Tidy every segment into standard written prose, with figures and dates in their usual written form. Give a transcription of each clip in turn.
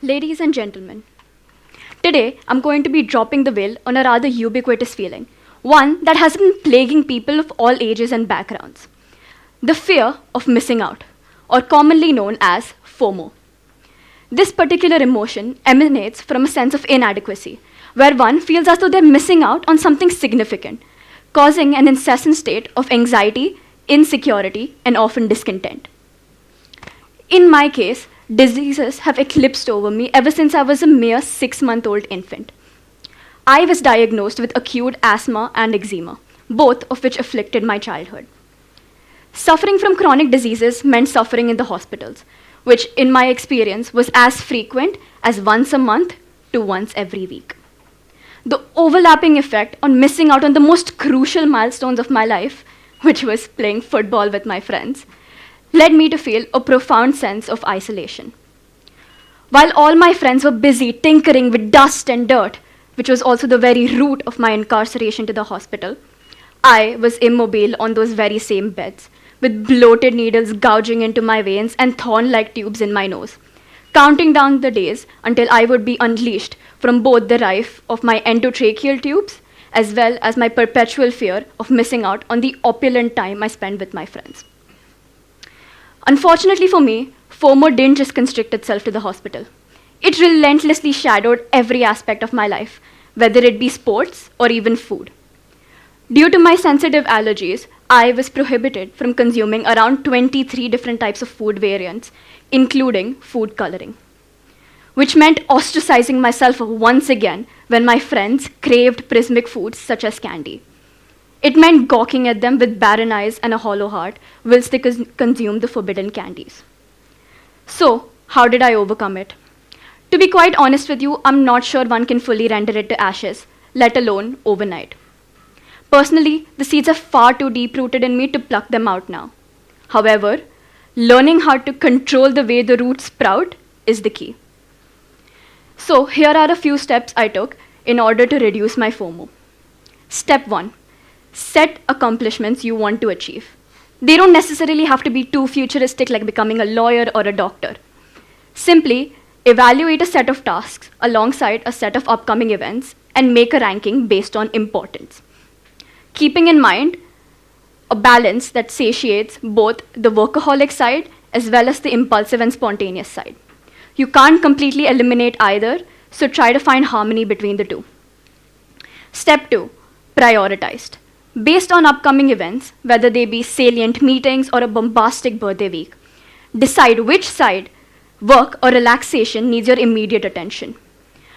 Ladies and gentlemen, today I'm going to be dropping the veil on a rather ubiquitous feeling, one that has been plaguing people of all ages and backgrounds. The fear of missing out, or commonly known as FOMO. This particular emotion emanates from a sense of inadequacy, where one feels as though they're missing out on something significant, causing an incessant state of anxiety, insecurity, and often discontent. In my case, diseases have eclipsed over me ever since I was a mere 6-month-old infant. I was diagnosed with acute asthma and eczema, both of which afflicted my childhood. Suffering from chronic diseases meant suffering in the hospitals, which in my experience was as frequent as once a month to once every week. The overlapping effect on missing out on the most crucial milestones of my life, which was playing football with my friends, led me to feel a profound sense of isolation. While all my friends were busy tinkering with dust and dirt, which was also the very root of my incarceration to the hospital, I was immobile on those very same beds, with bloated needles gouging into my veins and thorn-like tubes in my nose, counting down the days until I would be unleashed from both the rife of my endotracheal tubes as well as my perpetual fear of missing out on the opulent time I spent with my friends. Unfortunately for me, FOMO didn't just constrict itself to the hospital. It relentlessly shadowed every aspect of my life, whether it be sports or even food. Due to my sensitive allergies, I was prohibited from consuming around 23 different types of food variants, including food coloring, which meant ostracizing myself once again when my friends craved prismic foods such as candy. It meant gawking at them with barren eyes and a hollow heart whilst they consumed the forbidden candies. So, how did I overcome it? To be quite honest with you, I'm not sure one can fully render it to ashes, let alone overnight. Personally, the seeds are far too deep-rooted in me to pluck them out now. However, learning how to control the way the roots sprout is the key. So, here are a few steps I took in order to reduce my FOMO. Step 1. Set accomplishments you want to achieve. They don't necessarily have to be too futuristic like becoming a lawyer or a doctor. Simply evaluate a set of tasks alongside a set of upcoming events and make a ranking based on importance. Keeping in mind a balance that satiates both the workaholic side as well as the impulsive and spontaneous side. You can't completely eliminate either, so try to find harmony between the two. Step 2. Prioritized. Based on upcoming events, whether they be salient meetings or a bombastic birthday week, decide which side, work or relaxation, needs your immediate attention.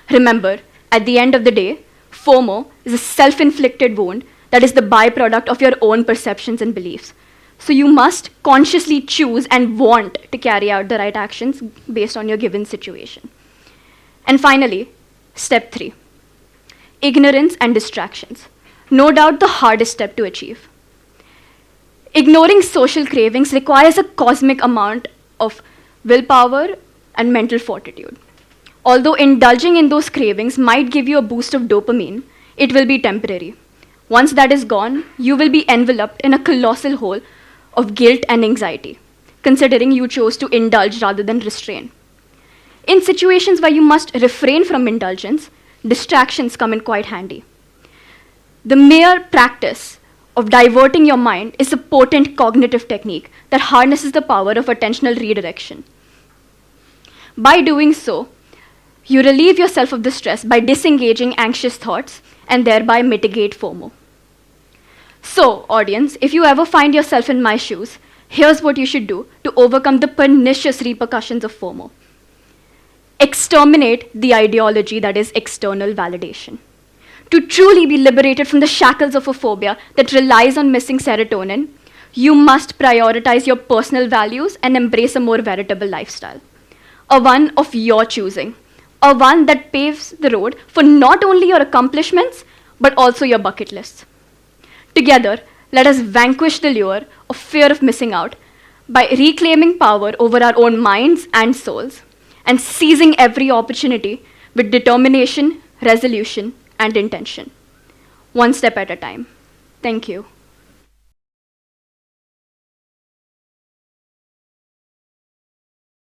Remember, at the end of the day, FOMO is a self-inflicted wound that is the byproduct of your own perceptions and beliefs. So you must consciously choose and want to carry out the right actions based on your given situation. And finally, step 3, ignorance and distractions. No doubt the hardest step to achieve. Ignoring social cravings requires a cosmic amount of willpower and mental fortitude. Although indulging in those cravings might give you a boost of dopamine, it will be temporary. Once that is gone, you will be enveloped in a colossal hole of guilt and anxiety, considering you chose to indulge rather than restrain. In situations where you must refrain from indulgence, distractions come in quite handy. The mere practice of diverting your mind is a potent cognitive technique that harnesses the power of attentional redirection. By doing so, you relieve yourself of the stress by disengaging anxious thoughts and thereby mitigate FOMO. So, audience, if you ever find yourself in my shoes, here's what you should do to overcome the pernicious repercussions of FOMO. Exterminate the ideology that is external validation. To truly be liberated from the shackles of a phobia that relies on missing serotonin, you must prioritize your personal values and embrace a more veritable lifestyle. A one of your choosing. A one that paves the road for not only your accomplishments, but also your bucket lists. Together, let us vanquish the lure of fear of missing out by reclaiming power over our own minds and souls and seizing every opportunity with determination, resolution, and intention. One step at a time. Thank you.